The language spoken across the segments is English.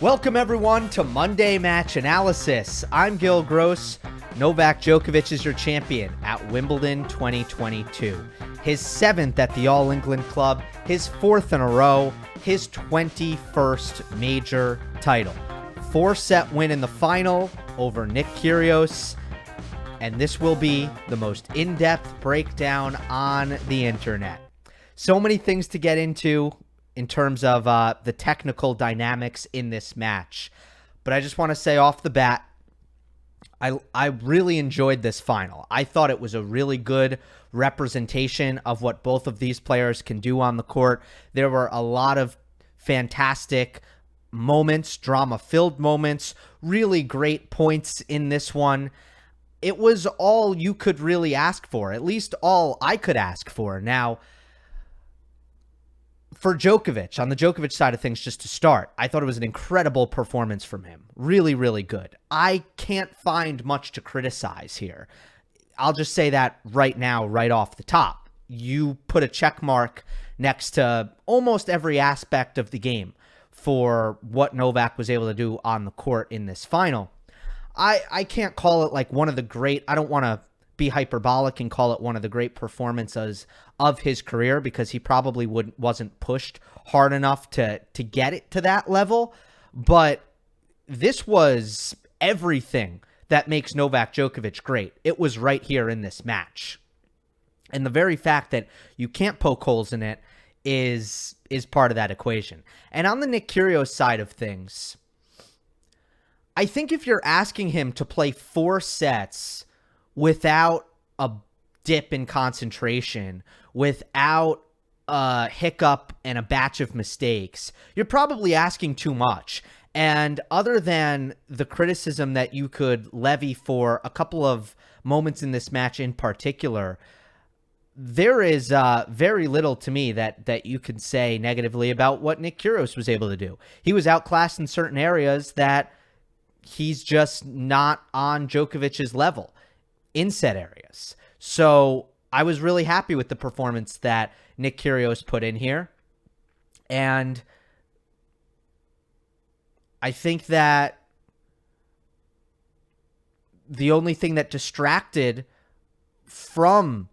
Welcome, everyone, to Monday Match Analysis. I'm Gill Gross. Novak Djokovic is your champion at Wimbledon 2022. His 7th at the All England Club, his 4th in a row, his 21st major title. 4-set win in the final over Nick Kyrgios, and this will be the most in-depth breakdown on the internet. So many things to get into in terms of the technical dynamics in this match. But I just want to say off the bat, I really enjoyed this final. I thought it was a really good representation of what both of these players can do on the court. There were a lot of fantastic moments, drama-filled moments, really great points in this one. It was all you could really ask for, at least all I could ask for. Now, for Djokovic, on the Djokovic side of things, just to start, I thought it was an incredible performance from him. Really, really good. I can't find much to criticize here. I'll just say that right now, right off the top. You put a check mark next to almost every aspect of the game for what Novak was able to do on the court in this final. I can't call it like one of the great, I don't want to be hyperbolic and call it one of the great performances of his career, because he probably wasn't pushed hard enough to get it to that level. But this was everything that makes Novak Djokovic great. It was right here in this match. And the very fact that you can't poke holes in it is part of that equation. And on the Nick Kyrgios side of things, I think if you're asking him to play 4 sets without a dip in concentration, without a hiccup and a batch of mistakes, you're probably asking too much. And other than the criticism that you could levy for a couple of moments in this match in particular, there is very little to me that you could say negatively about what Nick Kyrgios was able to do. He was outclassed in certain areas that he's just not on Djokovic's level in set areas. So I was really happy with the performance that Nick Kyrgios put in here. And I think that the only thing that distracted from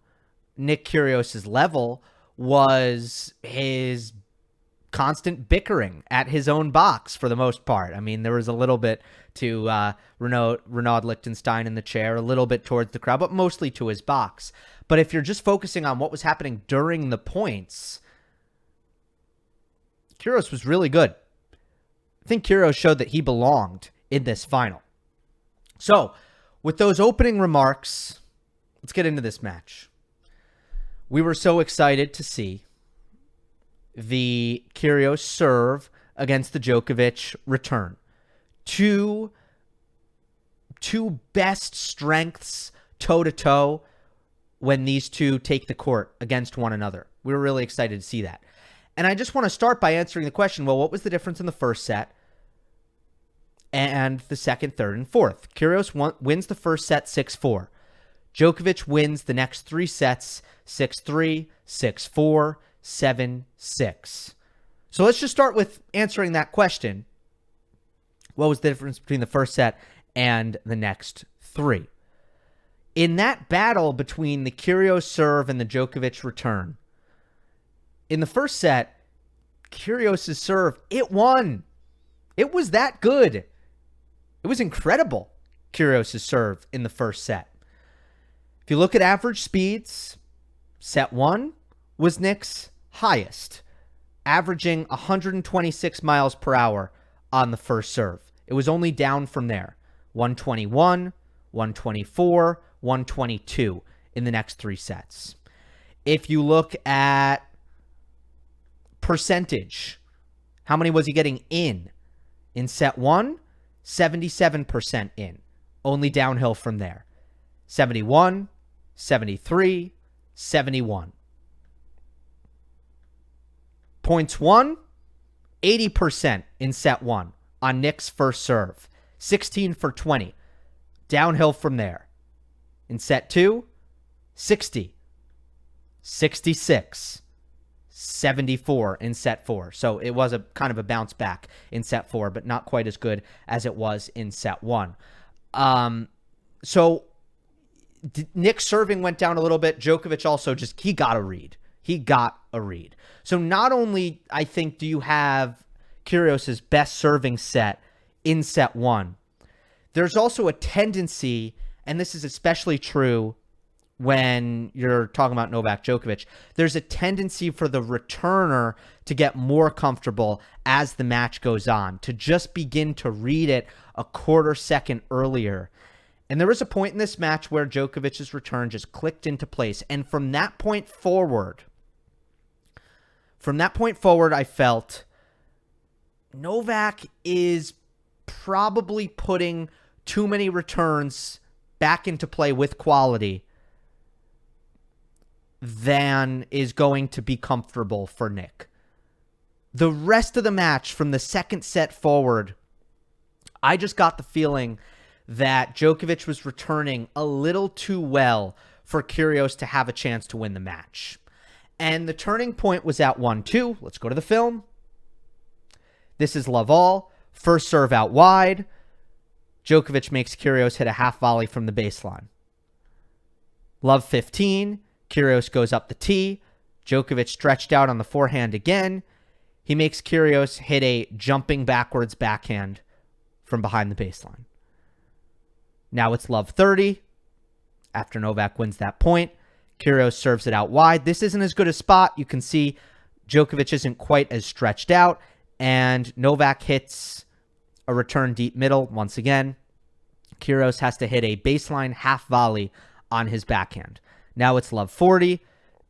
Nick Kyrgios' level was his constant bickering at his own box for the most part. I mean, there was a little bit to Renaud Liechtenstein in the chair, a little bit towards the crowd, but mostly to his box. But if you're just focusing on what was happening during the points, Kyrgios was really good. I think Kyrgios showed that he belonged in this final. So, with those opening remarks, let's get into this match. We were so excited to see the Kyrgios serve against the Djokovic return. Two best strengths toe-to-toe when these two take the court against one another. We were really excited to see that. And I just want to start by answering the question, well, what was the difference in the first set and the second, third, and fourth? Kyrgios wins the first set 6-4. Djokovic wins the next 3 sets 6-3, 6-4, 7-6. So let's just start with answering that question. What was the difference between the first set and the next 3? In that battle between the Kyrgios serve and the Djokovic return, in the first set, Kyrgios' serve, it won. It was that good. It was incredible, Kyrgios' serve in the first set. If you look at average speeds, set 1 was Nick's highest, averaging 126 miles per hour on the first serve. It was only down from there. 121, 124, 122 in the next 3 sets. If you look at percentage, how many was he getting in? In set 1, 77% in. Only downhill from there. 71, 73, 71. Points won, 80% in set 1 on Nick's first serve. 16 for 20. Downhill from there. In set 2, 60, 66, 74 in set 4. So it was a kind of a bounce back in set 4, but not quite as good as it was in set 1. So Nick serving went down a little bit. Djokovic also he got a read. He got a read. So not only, I think, do you have Kyrgios' best serving set in set 1, there's also a tendency, and this is especially true when you're talking about Novak Djokovic, there's a tendency for the returner to get more comfortable as the match goes on, to just begin to read it a quarter second earlier. And there was a point in this match where Djokovic's return just clicked into place. And from that point forward, I felt Novak is probably putting too many returns back into play with quality than is going to be comfortable for Nick. The rest of the match, from the second set forward, I just got the feeling that Djokovic was returning a little too well for Kyrgios to have a chance to win the match. And the turning point was at 1-2. Let's go to the film. This is love all. First serve out wide. Djokovic makes Kyrgios hit a half volley from the baseline. Love 15. Kyrgios goes up the tee. Djokovic stretched out on the forehand again. He makes Kyrgios hit a jumping backwards backhand from behind the baseline. Now it's love 30. After Novak wins that point, Kyrgios serves it out wide. This isn't as good a spot. You can see Djokovic isn't quite as stretched out, and Novak hits a return deep middle once again. Kyrgios has to hit a baseline half volley on his backhand. Now it's love 40.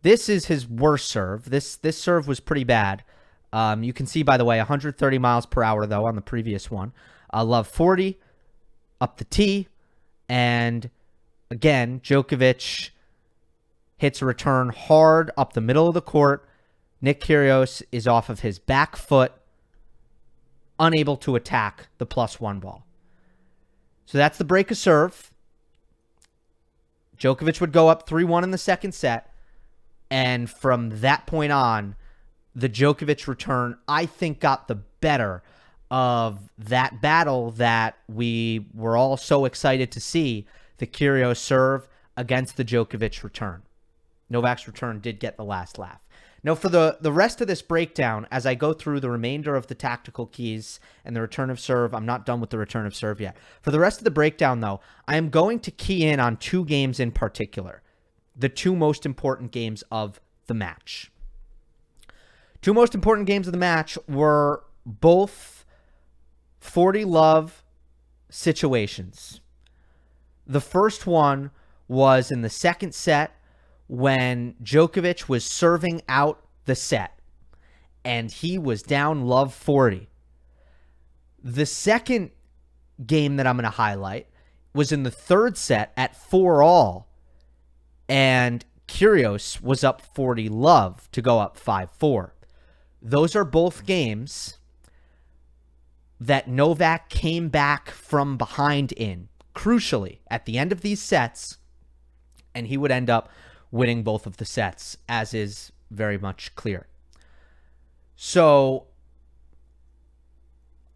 This is his worst serve. This serve was pretty bad. You can see, by the way, 130 miles per hour, though, on the previous one. Love 40, up the tee, and again, Djokovic hits a return hard up the middle of the court. Nick Kyrgios is off of his back foot, unable to attack the +1 ball. So that's the break of serve. Djokovic would go up 3-1 in the second set, and from that point on, the Djokovic return, I think, got the better of that battle that we were all so excited to see, the Kyrgios serve against the Djokovic return. Novak's return did get the last laugh. Now, for the rest of this breakdown, as I go through the remainder of the tactical keys and the return of serve, I'm not done with the return of serve yet. For the rest of the breakdown, though, I am going to key in on two games in particular, the two most important games of the match. Two most important games of the match were both 40-love situations. The first one was in the second set when Djokovic was serving out the set, and he was down love 40. The second game that I'm going to highlight was in the third set at 4-all, and Kyrgios was up 40 love to go up 5-4. Those are both games that Novak came back from behind in, crucially, at the end of these sets, and he would end up winning both of the sets, as is very much clear. So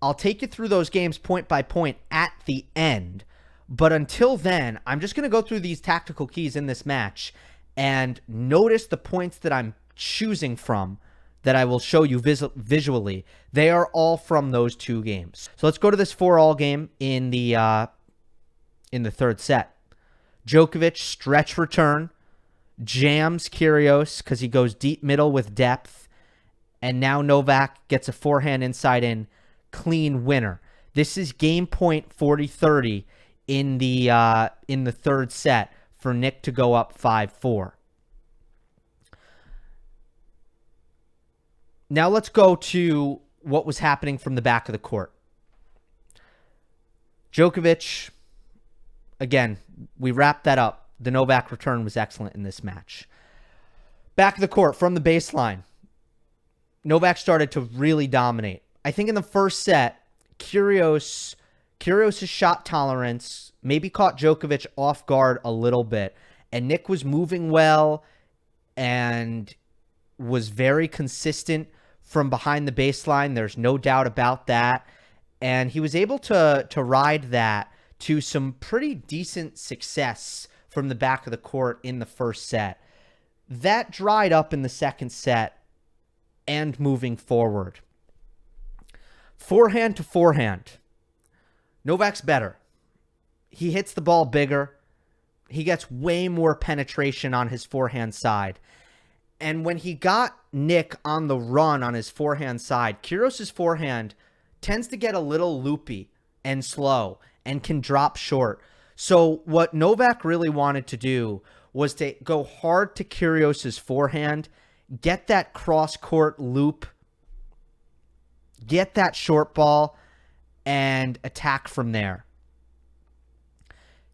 I'll take you through those games point by point at the end, but until then, I'm just going to go through these tactical keys in this match and notice the points that I'm choosing from that I will show you visually. They are all from those two games. So let's go to this 4-all game in the third set. Djokovic stretch return, jams Kyrgios because he goes deep middle with depth, and now Novak gets a forehand inside in, clean winner. This is game point 40-30 in the third set for Nick to go up 5-4. Now let's go to what was happening from the back of the court. Djokovic, again, we wrapped that up. The Novak return was excellent in this match. Back of the court, from the baseline, Novak started to really dominate. I think in the first set, Kyrgios' shot tolerance maybe caught Djokovic off guard a little bit, and Nick was moving well and was very consistent from behind the baseline. There's no doubt about that. And he was able to ride that to some pretty decent success from the back of the court in the first set. That dried up in the second set and moving forward. Forehand to forehand. Novak's better. He hits the ball bigger. He gets way more penetration on his forehand side. And when he got Nick on the run on his forehand side, Kyrgios' forehand tends to get a little loopy and slow and can drop short. So what Novak really wanted to do was to go hard to Kyrgios' forehand, get that cross-court loop, get that short ball, and attack from there.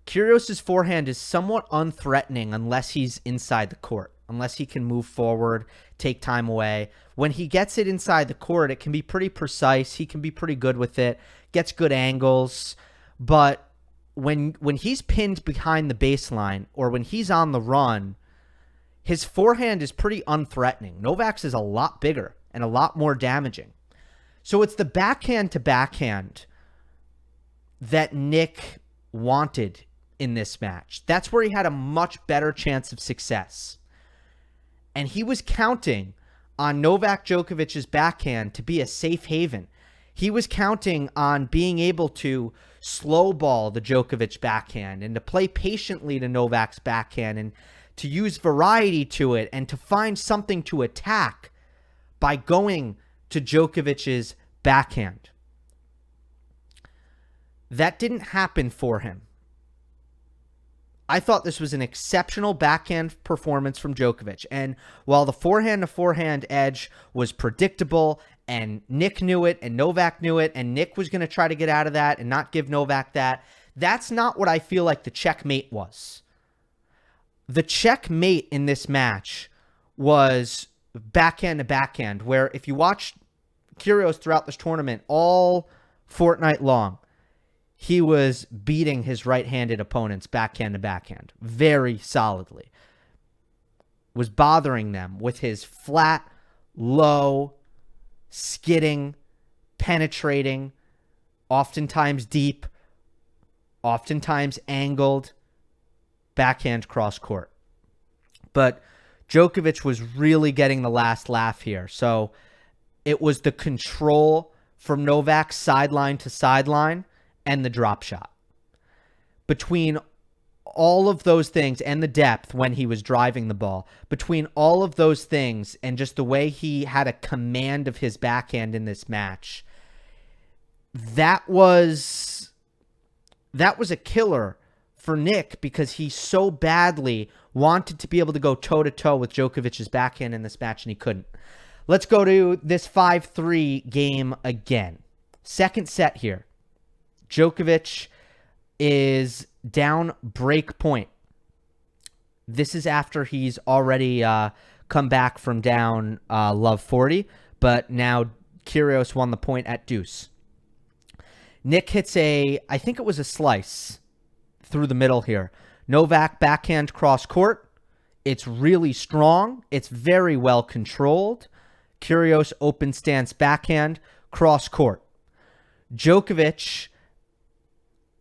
Kyrgios' forehand is somewhat unthreatening unless he's inside the court, unless he can move forward, take time away. When he gets it inside the court, it can be pretty precise. He can be pretty good with it, gets good angles. But when he's pinned behind the baseline or when he's on the run, his forehand is pretty unthreatening. Novak's is a lot bigger and a lot more damaging. So it's the backhand to backhand that Nick wanted in this match. That's where he had a much better chance of success. And he was counting on Novak Djokovic's backhand to be a safe haven. He was counting on being able to slow ball the Djokovic backhand and to play patiently to Novak's backhand and to use variety to it and to find something to attack by going to Djokovic's backhand. That didn't happen for him. I thought this was an exceptional backhand performance from Djokovic. And while the forehand to forehand edge was predictable and Nick knew it and Novak knew it and Nick was going to try to get out of that and not give Novak that, that's not what I feel like the checkmate was. The checkmate in this match was backhand to backhand, where if you watch Kyrgios throughout this tournament all fortnight long, he was beating his right-handed opponents backhand to backhand very solidly. Was bothering them with his flat, low, skidding, penetrating, oftentimes deep, oftentimes angled backhand cross court. But Djokovic was really getting the last laugh here. So it was the control from Novak sideline to sideline and the drop shot. Between all of those things and the depth when he was driving the ball, between all of those things and just the way he had a command of his backhand in this match, that was a killer for Nick because he so badly wanted to be able to go toe-to-toe with Djokovic's backhand in this match, and he couldn't. Let's go to this 5-3 game again. Second set here. Djokovic is down break point. This is after he's already come back from down love 40, but now Kyrgios won the point at deuce. Nick hits I think it was a slice through the middle here. Novak backhand cross court. It's really strong. It's very well controlled. Kyrgios open stance backhand cross court. Djokovic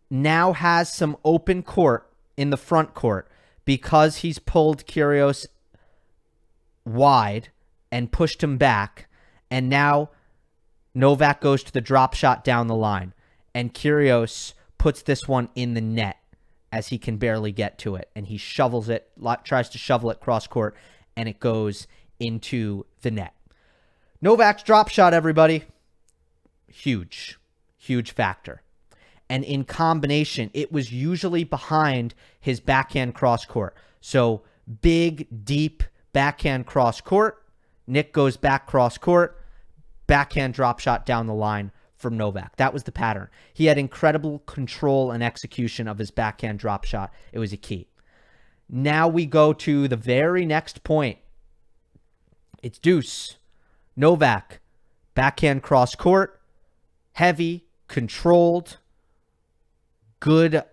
now has some open court in the front court because he's pulled Kyrgios wide and pushed him back. And now Novak goes to the drop shot down the line. And Kyrgios puts this one in the net as he can barely get to it. And he shovels it, tries to shovel it cross court, and it goes into the net. Novak's drop shot, everybody. Huge, huge factor. And in combination, it was usually behind his backhand cross court. So big, deep backhand cross court. Nick goes back cross court. Backhand drop shot down the line from Novak. That was the pattern. He had incredible control and execution of his backhand drop shot. It was a key. Now we go to the very next point. It's deuce. Novak, backhand cross court. Heavy, controlled. Good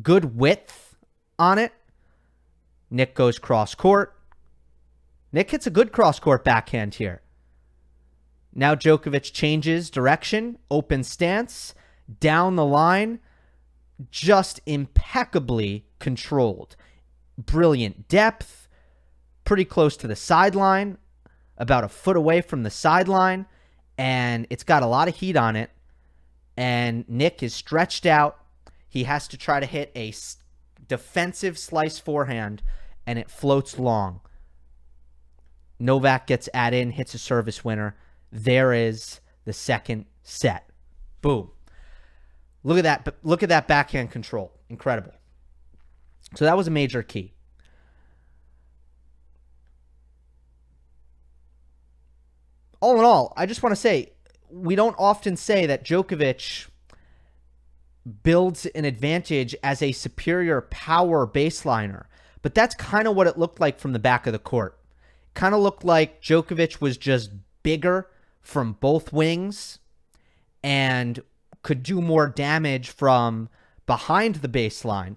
width on it. Nick goes cross court. Nick hits a good cross-court backhand here. Now Djokovic changes direction, open stance, down the line, just impeccably controlled. Brilliant depth, pretty close to the sideline, about a foot away from the sideline, and it's got a lot of heat on it, and Nick is stretched out. He has to try to hit a defensive slice forehand, and it floats long. Novak gets at in, hits a service winner. There is the second set. Boom. Look at that. Look at that backhand control. Incredible. So that was a major key. All in all, I just want to say, we don't often say that Djokovic builds an advantage as a superior power baseliner, but that's kind of what it looked like from the back of the court. Kind of looked like Djokovic was just bigger from both wings and could do more damage from behind the baseline,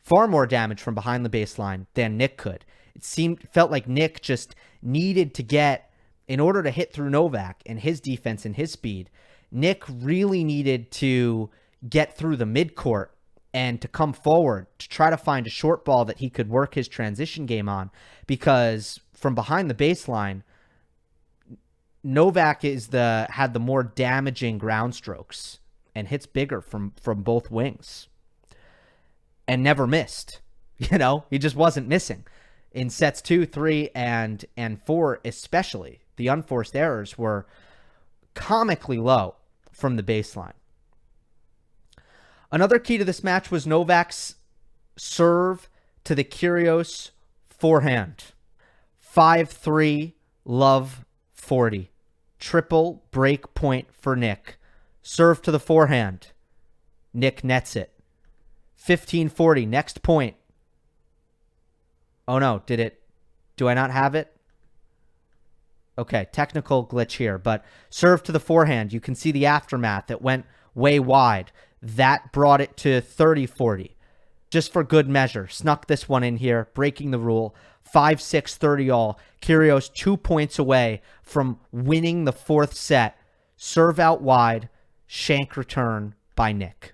far more damage from behind the baseline than Nick could. Felt like Nick just needed to get, in order to hit through Novak and his defense and his speed, Nick really needed to get through the midcourt and to come forward to try to find a short ball that he could work his transition game on, because from behind the baseline, Novak had the more damaging ground strokes and hits bigger from both wings and never missed. He just wasn't missing. In sets 2, 3, and 4 especially, the unforced errors were comically low from the baseline. Another key to this match was Novak's serve to the Kyrgios forehand. 5-3, love 40. Triple break point for Nick. Serve to the forehand. Nick nets it. 15-40, next point. Oh no, do I not have it? Okay, technical glitch here, but serve to the forehand. You can see the aftermath. It went way wide. That brought it to 30-40. Just for good measure. Snuck this one in here, breaking the rule. 5-6, 30 all. Kyrgios 2 points away from winning the fourth set. Serve out wide. Shank return by Nick.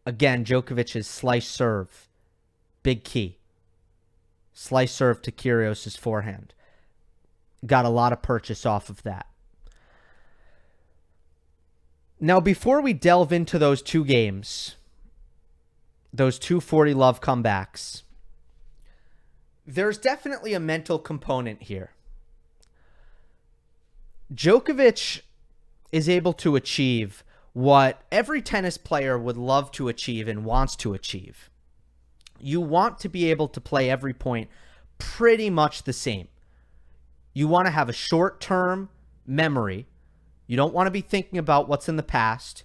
Again, Djokovic's slice serve. Big key. Slice serve to Kyrgios' forehand. Got a lot of purchase off of that. Now, before we delve into those two games, those 240 love comebacks, there's definitely a mental component here. Djokovic is able to achieve what every tennis player would love to achieve and wants to achieve. You want to be able to play every point pretty much the same. You want to have a short-term memory. You don't want to be thinking about what's in the past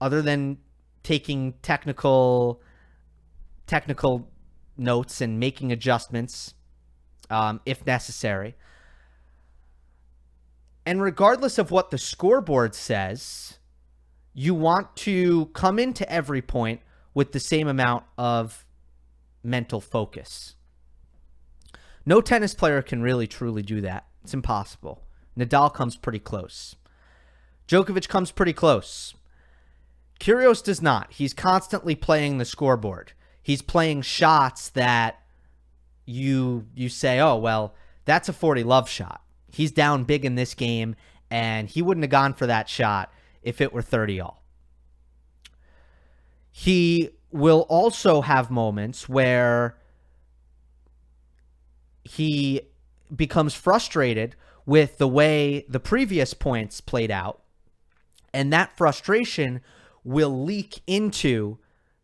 other than taking technical notes and making adjustments if necessary. And regardless of what the scoreboard says, you want to come into every point with the same amount of mental focus. No tennis player can really truly do that. It's impossible. Nadal comes pretty close. Djokovic comes pretty close. Kyrgios does not. He's constantly playing the scoreboard. He's playing shots that you say, oh, well, that's a 40 love shot. He's down big in this game, and he wouldn't have gone for that shot if it were 30 all. He will also have moments where he becomes frustrated with the way the previous points played out, and that frustration will leak into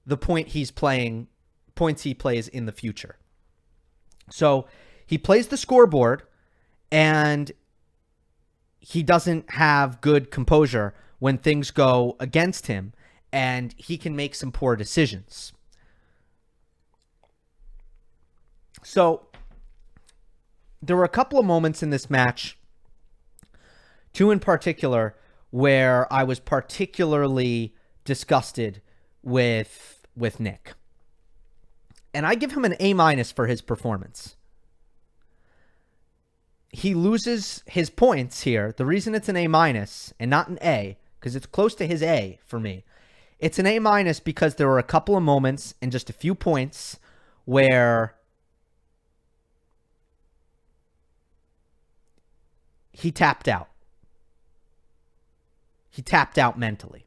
the points he plays in the future. So he plays the scoreboard, and he doesn't have good composure when things go against him, and he can make some poor decisions. So there were a couple of moments in this match, two in particular, where I was particularly disgusted with Nick. And I give him an A- for his performance. He loses his points here. The reason it's an A- and not an A, because it's close to his A for me. It's an A- because there were a couple of moments and just a few points where he tapped out. He tapped out mentally.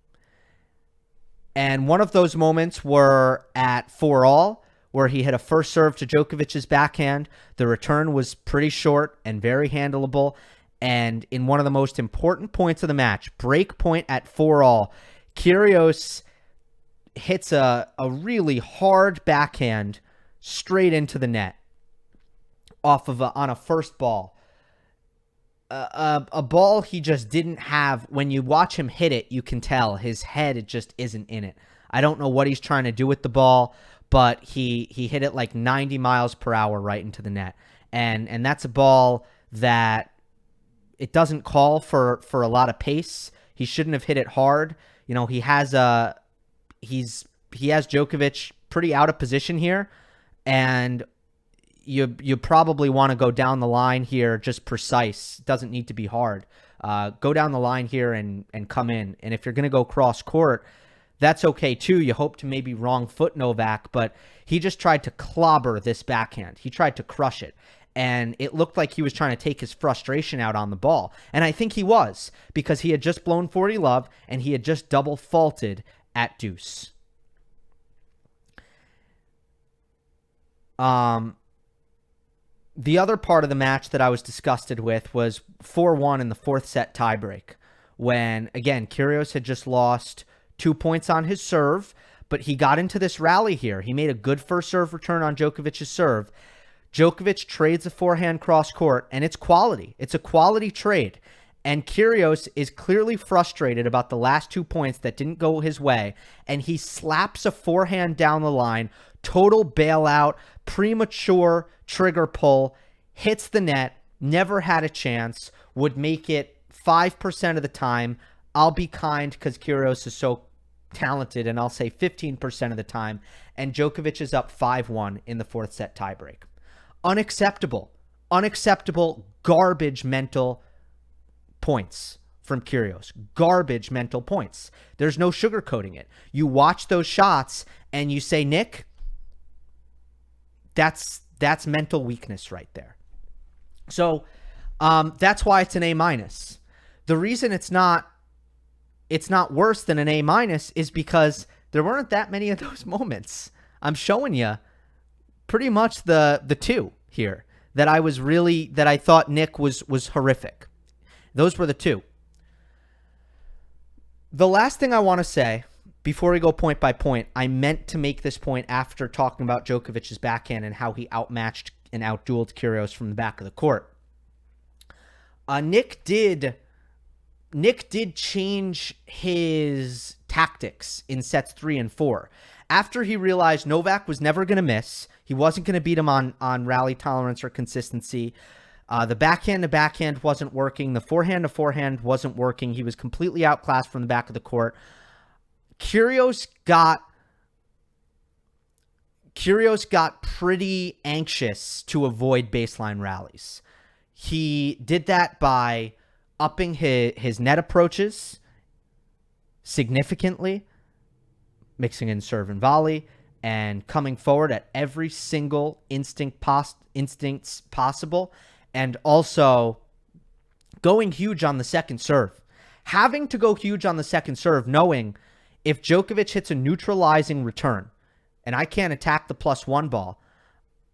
And one of those moments were at 4-all, where he hit a first serve to Djokovic's backhand. The return was pretty short and very handleable. And in one of the most important points of the match, break point at 4-all, Kyrgios hits a really hard backhand straight into the net on a first ball. A ball he just didn't have. When you watch him hit it, you can tell his head just isn't in it. I don't know what he's trying to do with the ball, but he hit it like 90 miles per hour right into the net. And that's a ball that it doesn't call for a lot of pace. He shouldn't have hit it hard. You know, he has Djokovic pretty out of position here, and you probably want to go down the line here, just precise. It doesn't need to be hard. Go down the line here and come in. And if you're going to go cross court, that's okay too. You hope to maybe wrong foot Novak, but he just tried to clobber this backhand. He tried to crush it. And it looked like he was trying to take his frustration out on the ball. And I think he was, because he had just blown 40 love and he had just double faulted at deuce. The other part of the match that I was disgusted with was 4-1 in the fourth set tiebreak, when, again, Kyrgios had just lost 2 points on his serve, but he got into this rally here. He made a good first serve return on Djokovic's serve. Djokovic trades a forehand cross court, and it's quality. It's a quality trade. And Kyrgios is clearly frustrated about the last 2 points that didn't go his way, and he slaps a forehand down the line, total bailout, premature trigger pull, hits the net, never had a chance, would make it 5% of the time. I'll be kind because Kyrgios is so talented, and I'll say 15% of the time. And Djokovic is up 5-1 in the fourth set tiebreak. Unacceptable. Unacceptable, garbage mental points from Kyrgios. Garbage mental points. There's no sugarcoating it. You watch those shots and you say, Nick, that's mental weakness right there. So that's why it's an A-. The reason it's not worse than an A- is because there weren't that many of those moments. I'm showing you pretty much the two here that I thought Nick was horrific. Those were the two. The last thing I want to say before we go point by point, I meant to make this point after talking about Djokovic's backhand and how he outmatched and outdueled Kyrgios from the back of the court. Nick did change his tactics in sets 3 and 4. After he realized Novak was never going to miss, he wasn't going to beat him on rally tolerance or consistency. The backhand to backhand wasn't working. The forehand to forehand wasn't working. He was completely outclassed from the back of the court. Kyrgios got pretty anxious to avoid baseline rallies. He did that by upping his net approaches significantly, mixing in serve and volley, and coming forward at every single instincts possible, and also going huge on the second serve. Having to go huge on the second serve, knowing if Djokovic hits a neutralizing return and I can't attack the +1 ball,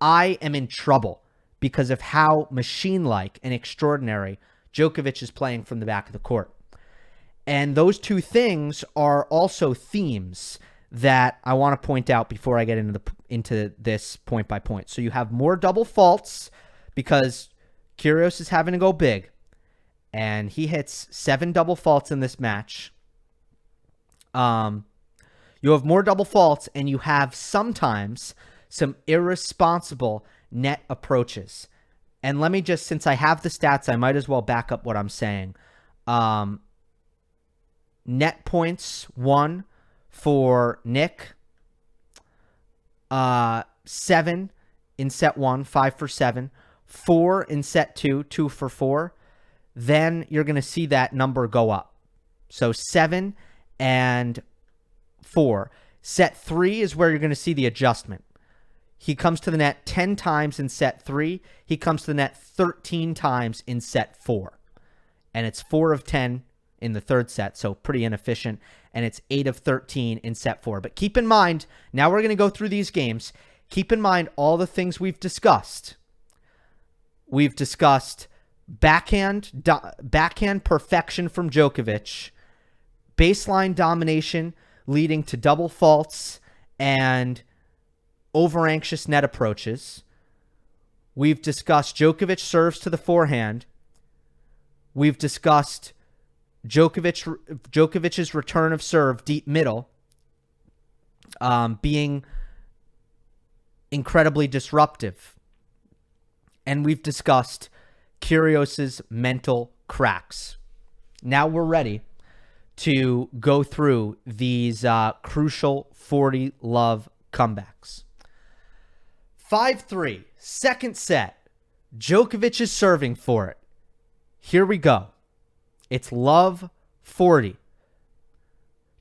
I am in trouble because of how machine-like and extraordinary Djokovic is playing from the back of the court. And those two things are also themes that I want to point out before I get into this point by point. So you have more double faults because Kyrgios is having to go big, and he hits 7 double faults in this match. You have more double faults, and you have sometimes some irresponsible net approaches. And let me just, since I have the stats, I might as well back up what I'm saying. Net points won for Nick. 7 in set 1, 5 for 7, 4 in set 2, 2 for 4, then you're going to see that number go up. So 7 and 4. Set 3 is where you're going to see the adjustment. He comes to the net 10 times in set 3. He comes to the net 13 times in set 4. And it's 4 of 10 in the third set, so pretty inefficient. And it's 8 of 13 in set 4. But keep in mind, now we're going to go through these games. Keep in mind all the things we've discussed. We've discussed backhand perfection from Djokovic, baseline domination leading to double faults and over-anxious net approaches. We've discussed Djokovic serves to the forehand. We've discussed Djokovic's return of serve deep middle being incredibly disruptive. And we've discussed Kyrgios's mental cracks. Now we're ready to go through these crucial 40-love comebacks. 5-3, second set. Djokovic is serving for it. Here we go. It's love 40.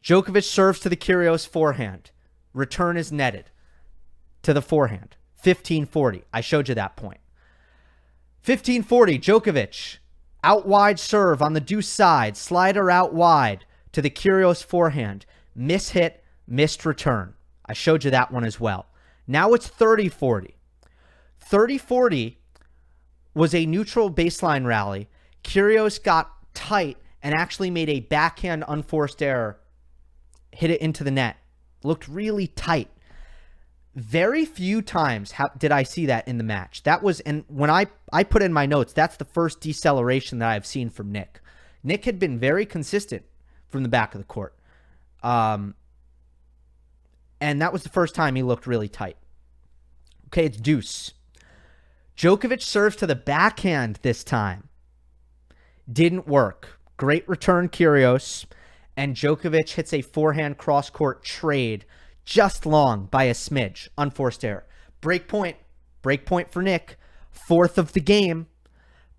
Djokovic serves to the Kyrgios forehand. Return is netted to the forehand. 15-40. I showed you that point. 15-40, Djokovic. Out wide serve on the deuce side. Slider out wide to the Kyrgios forehand. Miss hit, missed return. I showed you that one as well. Now it's 30-40. 30-40 was a neutral baseline rally. Kyrgios got tight and actually made a backhand unforced error. Hit it into the net. Looked really tight. Very few times did I see that in the match. That was, and when I put in my notes, that's the first deceleration that I've seen from Nick. Nick had been very consistent from the back of the court. And that was the first time he looked really tight. Okay, it's deuce. Djokovic serves to the backhand this time. Didn't work. Great return, Kyrgios. And Djokovic hits a forehand cross-court trade just long by a smidge. Unforced error. Break point. Break point for Nick. Fourth of the game.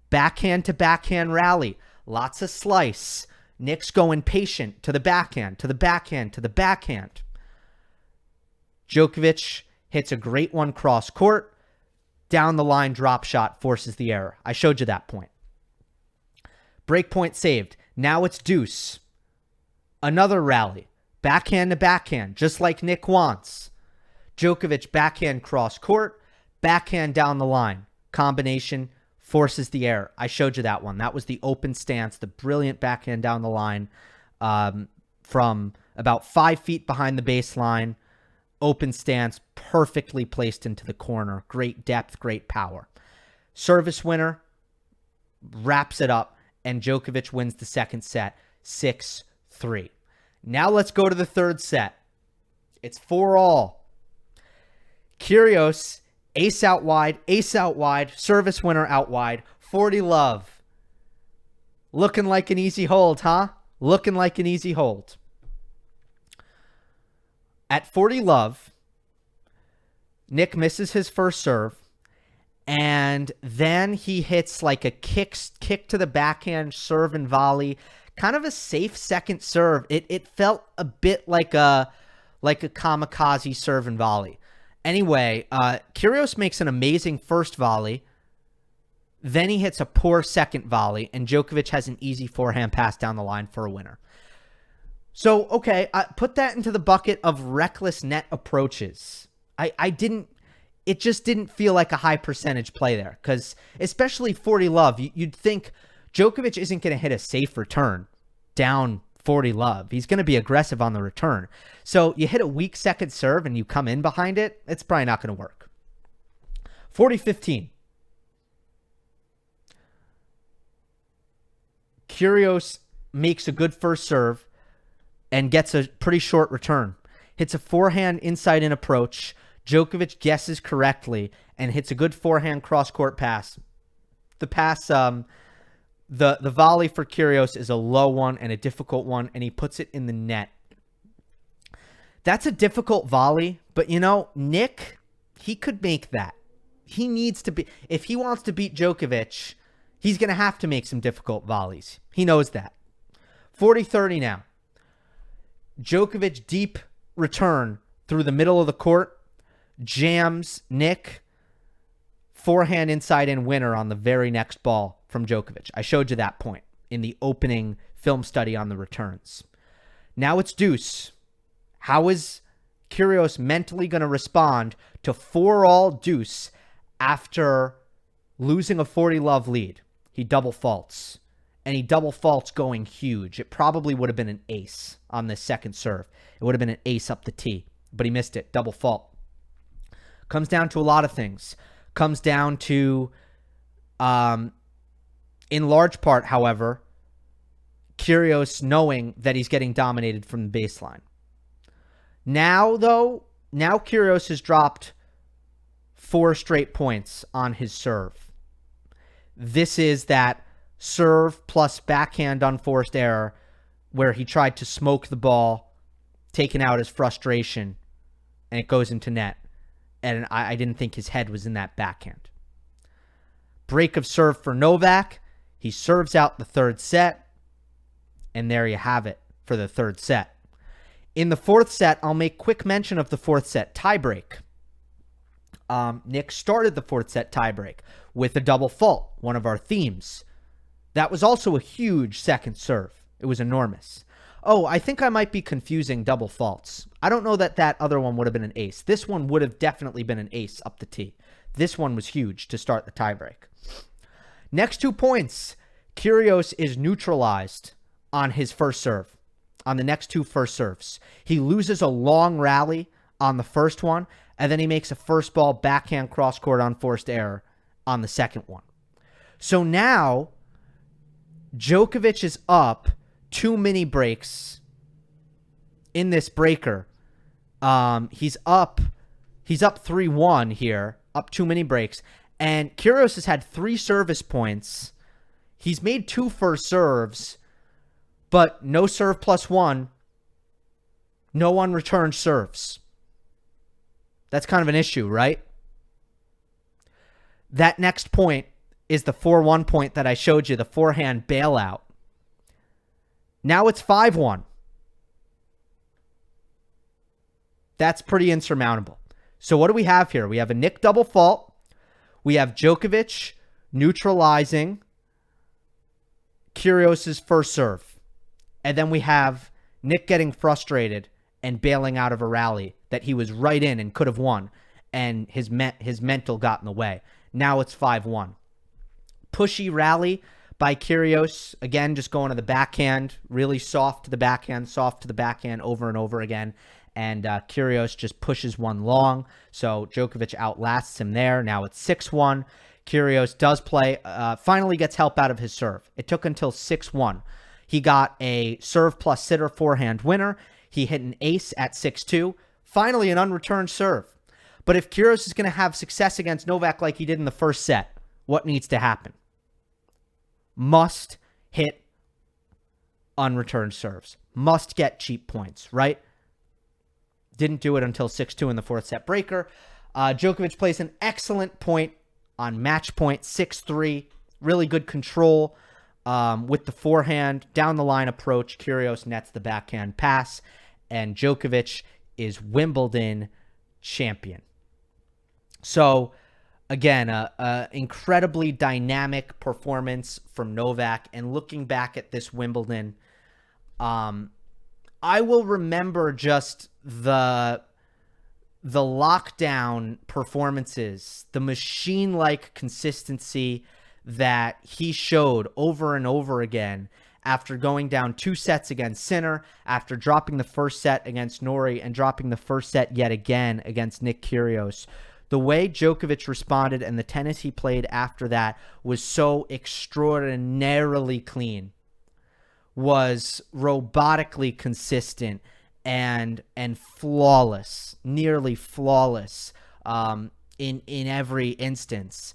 Backhand to backhand rally. Lots of slice. Nick's going patient to the backhand, to the backhand, to the backhand. Djokovic hits a great one cross court. Down the line drop shot forces the error. I showed you that point. Break point saved. Now it's deuce. Another rally. Backhand to backhand, just like Nick wants. Djokovic backhand cross court, backhand down the line. Combination forces the error. I showed you that one. That was the open stance, the brilliant backhand down the line from about 5 feet behind the baseline. Open stance, perfectly placed into the corner. Great depth, great power. Service winner, wraps it up, and Djokovic wins the second set, 6-3. Now let's go to the third set. It's 4-all. Kyrgios, ace out wide, service winner out wide, 40 love. Looking like an easy hold, huh? Looking like an easy hold. At 40 love, Nick misses his first serve, and then he hits like a kick to the backhand serve and volley. Kind of a safe second serve. It felt a bit like a kamikaze serve and volley. Anyway, Kyrgios makes an amazing first volley. Then he hits a poor second volley, and Djokovic has an easy forehand pass down the line for a winner. So, okay, put that into the bucket of reckless net approaches. It just didn't feel like a high percentage play there, because especially 40 love, you'd think Djokovic isn't going to hit a safe return down 40 love. He's going to be aggressive on the return. So you hit a weak second serve and you come in behind it, it's probably not going to work. 40-15. Kyrgios makes a good first serve and gets a pretty short return. Hits a forehand inside-in approach. Djokovic guesses correctly and hits a good forehand cross-court pass. The pass... The volley for Kyrgios is a low one and a difficult one, and he puts it in the net. That's a difficult volley, but you know, Nick he could make that. He needs to be, if he wants to beat Djokovic, he's going to have to make some difficult volleys. He knows that. 40-30 now. Djokovic deep return through the middle of the court, jams Nick, forehand inside in winner on the very next ball from Djokovic. I showed you that point in the opening film study on the returns. Now it's deuce. How is Kyrgios mentally going to respond to 4-all deuce after losing a 40-love lead? He double faults. And he double faults going huge. It probably would have been an ace on this second serve. It would have been an ace up the tee, but he missed it. Double fault. Comes down to a lot of things. Comes down to, in large part, however, Kyrgios knowing that he's getting dominated from the baseline. Now Kyrgios has dropped 4 straight points on his serve. This is that serve plus backhand unforced error where he tried to smoke the ball, taking out his frustration, and it goes into net. And I didn't think his head was in that backhand. Break of serve for Novak. He serves out the third set. And there you have it for the third set. In the fourth set, I'll make quick mention of the fourth set tiebreak. Nick started the fourth set tiebreak with a double fault, one of our themes. That was also a huge second serve. It was enormous. Oh, I think I might be confusing double faults. I don't know that that other one would have been an ace. This one would have definitely been an ace up the tee. This one was huge to start the tiebreak. Next 2 points, Kyrgios is neutralized on his first serve, on the next 2 first serves. He loses a long rally on the first one, and then he makes a first ball backhand cross-court unforced error on the second one. So now, Djokovic is up 2 mini breaks in this breaker. He's up 3-1 here, up 2 mini breaks, and Kyrgios has had 3 service points. He's made 2 first serves, but no serve plus 1, no unreturned serves. That's kind of an issue, right? That next point is the 4-1 point that I showed you, the forehand bailout. Now it's 5-1. That's pretty insurmountable. So what do we have here? We have a Nick double fault. We have Djokovic neutralizing Kyrgios' first serve. And then we have Nick getting frustrated and bailing out of a rally that he was right in and could have won. And his mental got in the way. Now it's 5-1. Pushy rally by Kyrgios. Again, just going to the backhand. Really soft to the backhand over and over again. And Kyrgios just pushes one long. So Djokovic outlasts him there. Now it's 6-1. Kyrgios does play, finally gets help out of his serve. It took until 6-1. He got a serve plus sitter forehand winner. He hit an ace at 6-2. Finally, an unreturned serve. But if Kyrgios is going to have success against Novak like he did in the first set, what needs to happen? Must hit unreturned serves. Must get cheap points, right? Didn't do it until 6-2 in the fourth set breaker. Djokovic plays an excellent point on match point, 6-3. Really good control with the forehand. Down the line approach, Kyrgios nets the backhand pass. And Djokovic is Wimbledon champion. So, again, incredibly dynamic performance from Novak. And looking back at this Wimbledon, I will remember just the lockdown performances, the machine-like consistency that he showed over and over again after going down 2 sets against Sinner, after dropping the first set against Norrie, and dropping the first set yet again against Nick Kyrgios. The way Djokovic responded and the tennis he played after that was so extraordinarily clean, was robotically consistent and flawless, nearly flawless in every instance.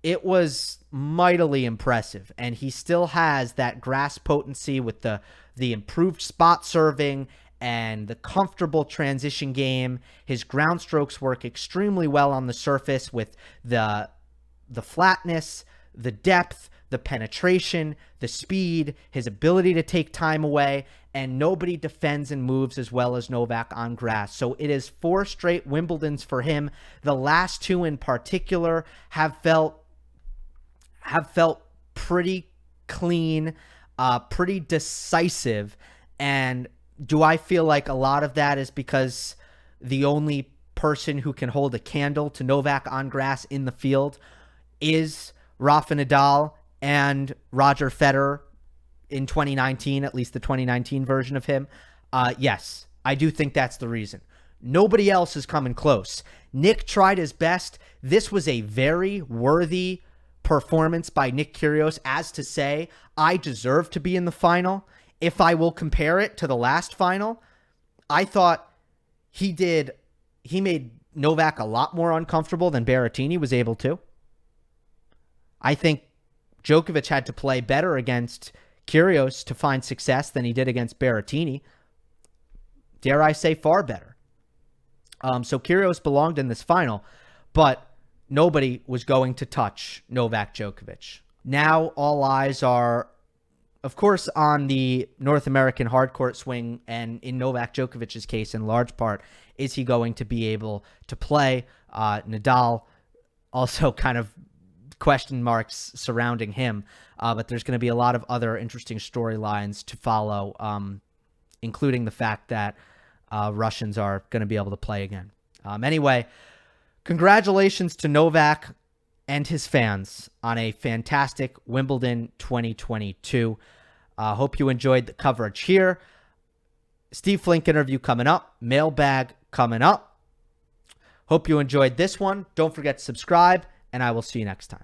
It was mightily impressive, and he still has that grasp potency with the improved spot serving and the comfortable transition game. His ground strokes work extremely well on the surface with the flatness, the depth, the penetration, the speed, his ability to take time away, and nobody defends and moves as well as Novak on grass. So it is 4 straight Wimbledons for him. The last 2 in particular have felt pretty clean, pretty decisive. And do I feel like a lot of that is because the only person who can hold a candle to Novak on grass in the field is Rafa Nadal and Roger Federer in 2019, at least the 2019 version of him? Yes, I do think that's the reason. Nobody else is coming close. Nick tried his best. This was a very worthy performance by Nick Kyrgios, as to say, I deserve to be in the final. If I will compare it to the last final, I thought he made Novak a lot more uncomfortable than Berrettini was able to. I think Djokovic had to play better against Kyrgios to find success than he did against Berrettini. Dare I say, far better. So Kyrgios belonged in this final, but nobody was going to touch Novak Djokovic. Now all eyes are, of course, on the North American hardcourt swing, and in Novak Djokovic's case, in large part, is he going to be able to play? Nadal also kind of question marks surrounding him, but there's going to be a lot of other interesting storylines to follow, including the fact that Russians are going to be able to play again. Anyway, congratulations to Novak and his fans on a fantastic Wimbledon 2022. Hope you enjoyed the coverage here. Steve Flink interview coming up. Mailbag coming up. Hope you enjoyed this one. Don't forget to subscribe, and I will see you next time.